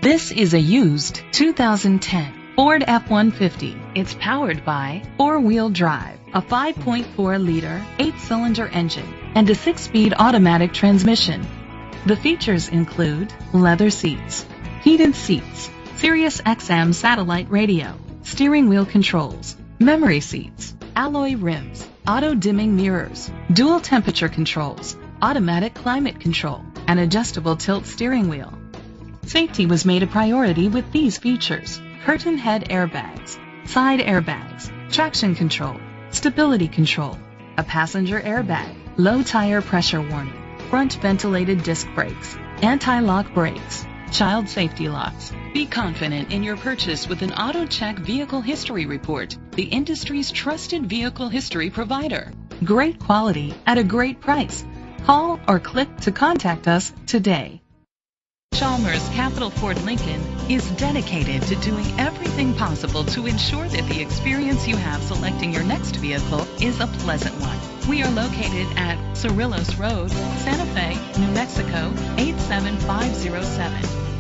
This is a used 2010 Ford F-150. It's powered by four-wheel drive, a 5.4-liter, 8-cylinder engine, and a 6-speed automatic transmission. The features include leather seats, heated seats, Sirius XM satellite radio, steering wheel controls, memory seats, alloy rims, auto-dimming mirrors, dual temperature controls, automatic climate control, and adjustable tilt steering wheel. Safety was made a priority with these features: curtain head airbags, side airbags, traction control, stability control, a passenger airbag, low tire pressure warning, front ventilated disc brakes, anti-lock brakes, child safety locks. Be confident in your purchase with an AutoCheck Vehicle History Report, the industry's trusted vehicle history provider. Great quality at a great price. Call or click to contact us today. Chalmers Capital Ford Lincoln is dedicated to doing everything possible to ensure that the experience you have selecting your next vehicle is a pleasant one. We are located at Cerrillos Road, Santa Fe, New Mexico 87507.